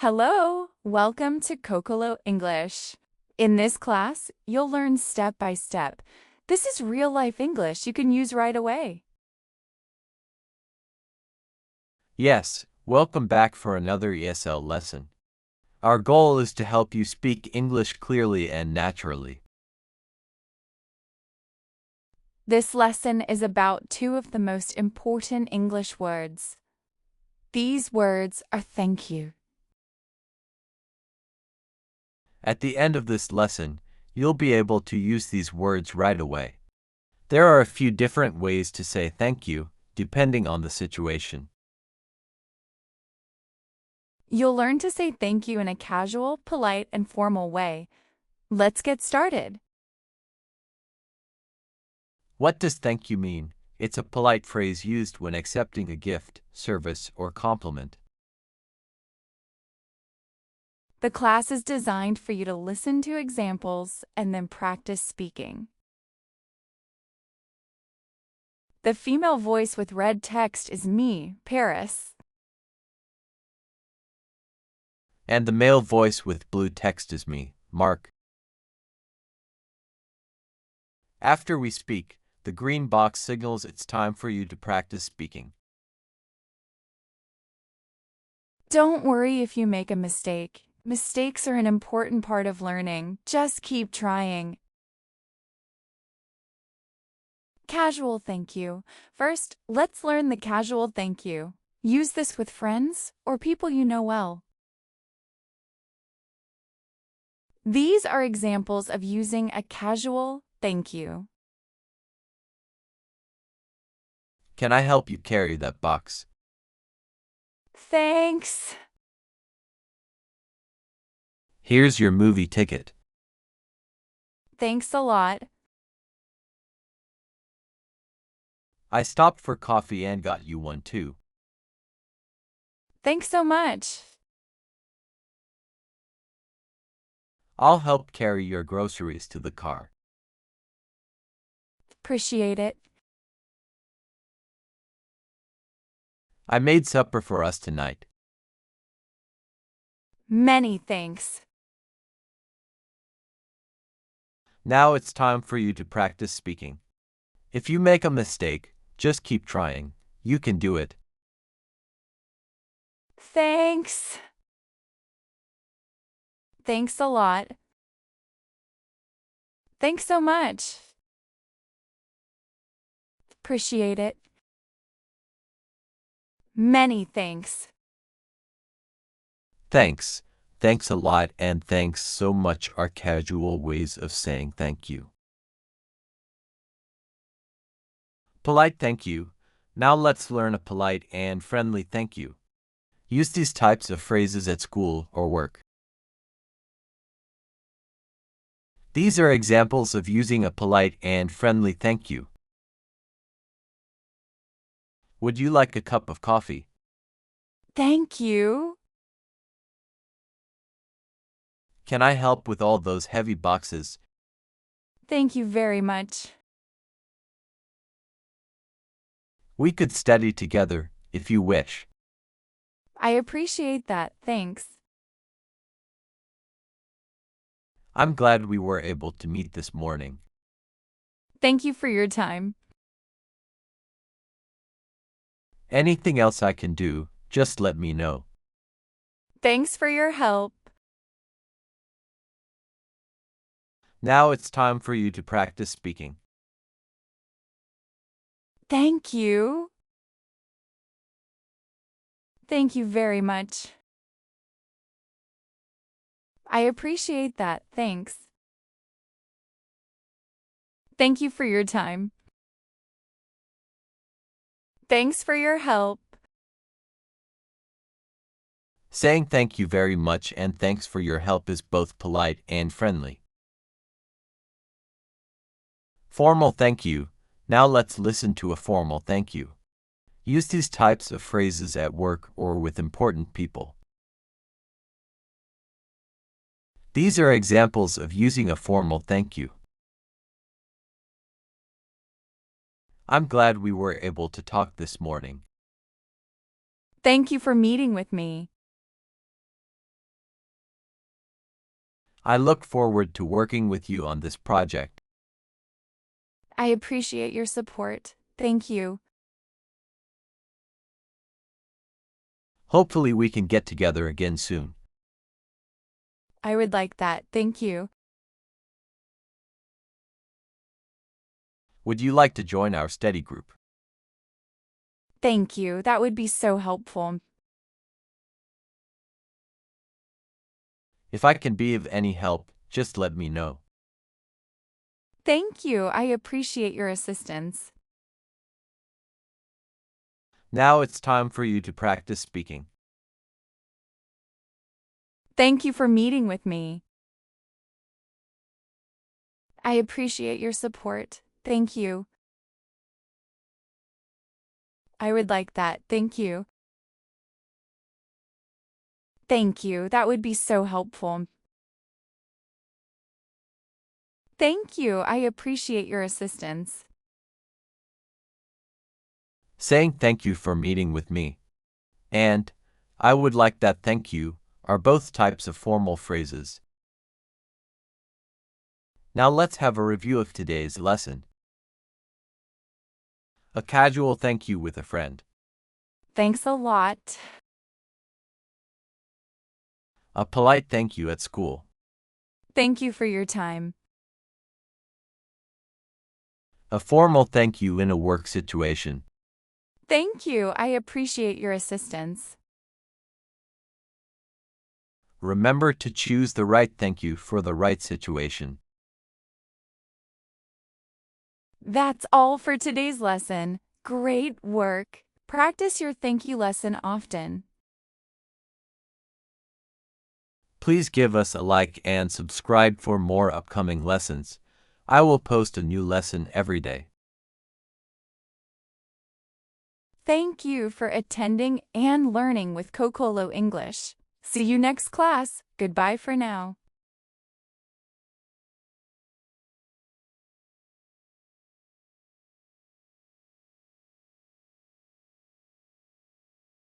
Hello, welcome to Kokolo English. In this class, you'll learn step by step. This is real-life English you can use right away. Yes, welcome back for another ESL lesson. Our goal is to help you speak English clearly and naturally. This lesson is about two of the most important English words. These words are thank you. At the end of this lesson, you'll be able to use these words right away. There are a few different ways to say thank you, depending on the situation. You'll learn to say thank you in a casual, polite, and formal way. Let's get started. What does thank you mean? It's a polite phrase used when accepting a gift, service, or compliment. The class is designed for you to listen to examples and then practice speaking. The female voice with red text is me, Paris. And the male voice with blue text is me, Mark. After we speak, the green box signals it's time for you to practice speaking. Don't worry if you make a mistake. Mistakes are an important part of learning. Just keep trying. Casual thank you. First, let's learn the casual thank you. Use this with friends or people you know well. These are examples of using a casual thank you. Can I help you carry that box? Thanks. Here's your movie ticket. Thanks a lot. I stopped for coffee and got you one too. Thanks so much. I'll help carry your groceries to the car. Appreciate it. I made supper for us tonight. Many thanks. Now it's time for you to practice speaking. If you make a mistake, just keep trying. You can do it. Thanks. Thanks a lot. Thanks so much. Appreciate it. Many thanks. Thanks. Thanks a lot and thanks so much are casual ways of saying thank you. Polite thank you. Now let's learn a polite and friendly thank you. Use these types of phrases at school or work. These are examples of using a polite and friendly thank you. Would you like a cup of coffee? Thank you. Can I help with all those heavy boxes? Thank you very much. We could study together, if you wish. I appreciate that, thanks. I'm glad we were able to meet this morning. Thank you for your time. Anything else I can do, just let me know. Thanks for your help. Now it's time for you to practice speaking. Thank you. Thank you very much. I appreciate that, thanks. Thank you for your time. Thanks for your help. Saying thank you very much and thanks for your help is both polite and friendly. Formal thank you. Now let's listen to a formal thank you. Use these types of phrases at work or with important people. These are examples of using a formal thank you. I'm glad we were able to talk this morning. Thank you for meeting with me. I look forward to working with you on this project. I appreciate your support. Thank you. Hopefully we can get together again soon. I would like that. Thank you. Would you like to join our study group? Thank you. That would be so helpful. If I can be of any help, just let me know. Thank you. I appreciate your assistance. Now it's time for you to practice speaking. Thank you for meeting with me. I appreciate your support. Thank you. I would like that. Thank you. Thank you. That would be so helpful. Thank you. I appreciate your assistance. Saying thank you for meeting with me and I would like that thank you are both types of formal phrases. Now let's have a review of today's lesson. A casual thank you with a friend. Thanks a lot. A polite thank you at school. Thank you for your time. A formal thank you in a work situation. Thank you. I appreciate your assistance. Remember to choose the right thank you for the right situation. That's all for today's lesson. Great work. Practice your thank you lesson often. Please give us a like and subscribe for more upcoming lessons. I will post a new lesson every day. Thank you for attending and learning with Kokolo English. See you next class. Goodbye for now.